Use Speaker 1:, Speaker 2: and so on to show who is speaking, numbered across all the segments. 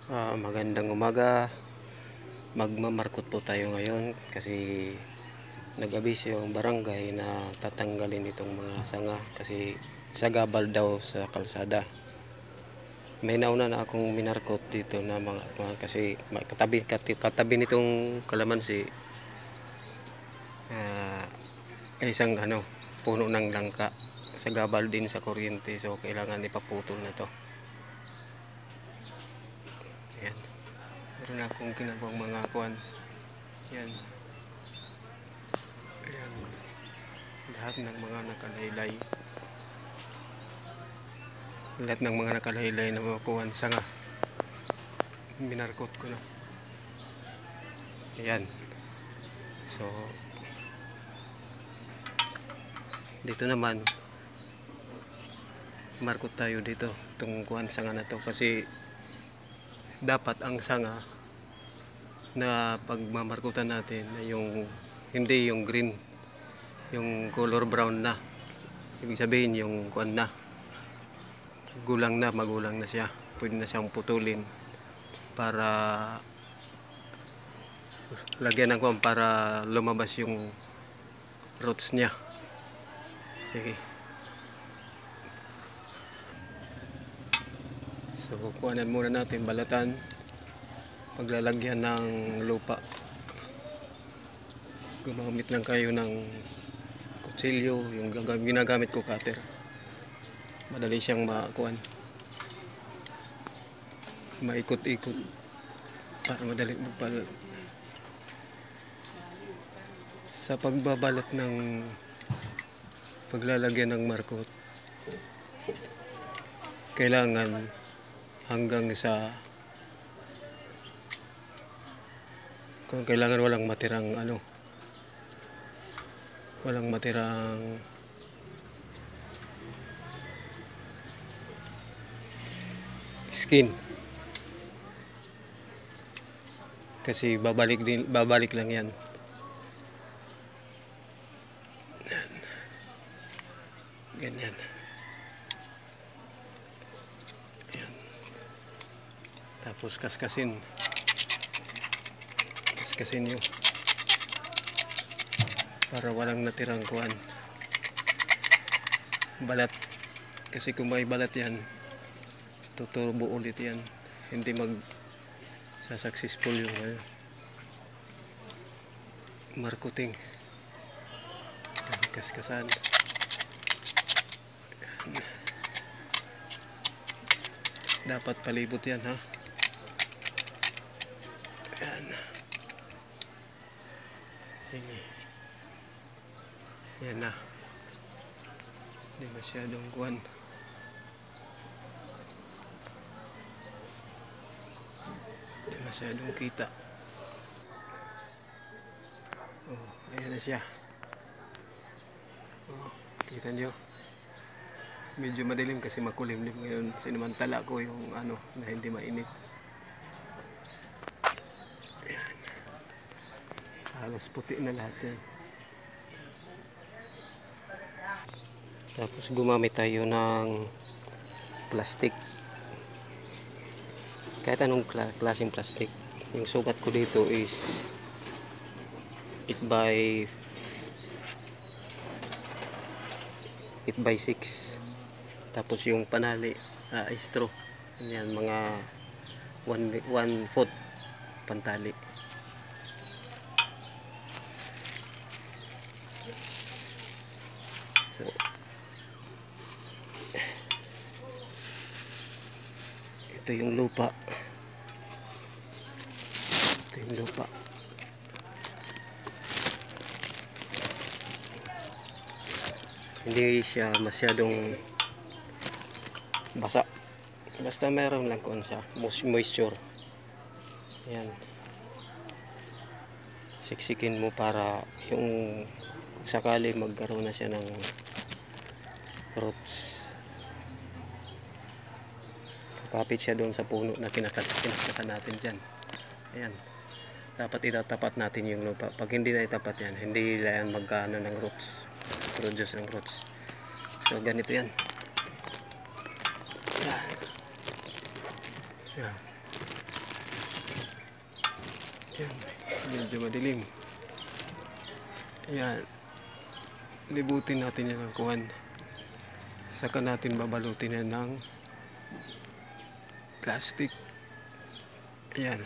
Speaker 1: Magandang umaga. Magmamarkot po tayo ngayon kasi nag-abiso yung barangay na tatanggalin itong mga sanga kasi sagabal daw sa kalsada. May nauna na akong minarkot dito na mga kasi katabi nitong kalamansi isang puno ng langka, sagabal din sa kuryente, so kailangan ipaputol na to. Ayan. Meron akong ginawang mga kuwan. Yan. Ayan. Lahat ng mga nakalaylay. Lahat ng mga nakalaylay na mga kuwan sanga. Minarkot ko na. Ayan. So, dito naman, markot tayo dito. Itong kuwan sanga na to kasi dapat ang sanga na pagmamarkutan natin yung hindi yung green, yung color brown na, ibig sabihin yung kuwan na magulang na siya, pwede na siyang putulin para lagyan ng kuwan para lumabas yung roots niya. Sige, so kuhanan muna natin, balatan, paglalagyan ng lupa. Gumamit lang kayo ng kutsilyo, yung ginagamit ko cutter. Madali siyang makuhan, maikot-ikot para madali magbalat. Sa pagbabalat ng paglalagyan ng markot, kailangan hanggang sa kailangan walang matirang skin kasi babalik lang yan. Ganyan. Ayan. Tapos kaskasin nyo para walang natirang kuwan, balat, kasi kung may balat yan tuturbo ulit yan, hindi successful yung marketing. Kaskasan. Dapat palibot yan, ha. Ayan. Sige. Yan na. Hindi masyadong kuwan. Hindi masyadong kita. Oh, ayan na siya. Oh, kita nyo. Medyo madilim kasi makulimlim ngayon. Sinamantala ko yung na hindi mainit. Ayan. Halos puti na lahat yan. Tapos gumamit tayo ng plastic, kahit anong klaseng plastic. Yung sukat ko dito is 8x6. Tapos yung panali straw, yan mga 1 foot pantali. So, ito yung lupa. Hindi siya masyadong basa, basta meron lang kung siya moisture. Yan, siksikin mo para yung sakali magkaroon na siya ng roots, kapit siya doon sa puno na kinakasan natin dyan. Ayan, dapat itatapat natin yung lupa. Pag hindi na itapat yan, hindi lang magkano ng roots, produce ng roots. So ganito yan. Yan. Yan, medyo madilim. Yan, libutin natin yan ng kuwan. Saka natin babalutin yan ng plastic. Ayan.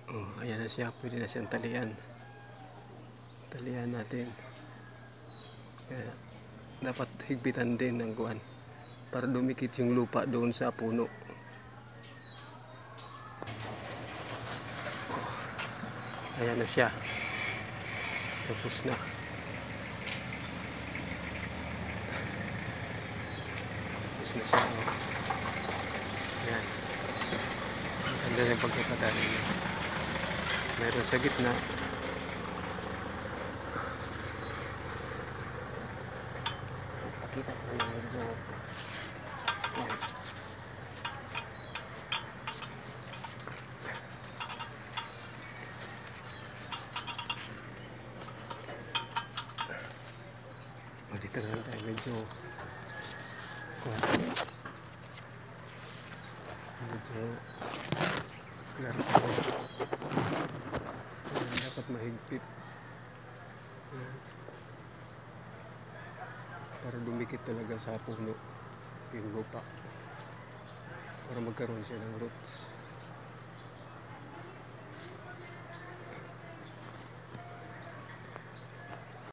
Speaker 1: Oh, ayan na siya. Pwede na siyang talian. Talian natin. Kaya, dapat higpitan din ng kuwan para dumikit yung lupa doon sa puno. Oh, ayan na siya. Tapos na. Tapos na siya. Oh. Ayan. Maganda na yung pagkakadali niya. Meron sa gitna. Pakita ko na medyo. Ayan. O, dito na lang tayo medyo. Medyo laro ko. Dapat mahigpit para dumikit talaga sa puno yung lupa para magkaroon siya ng roots.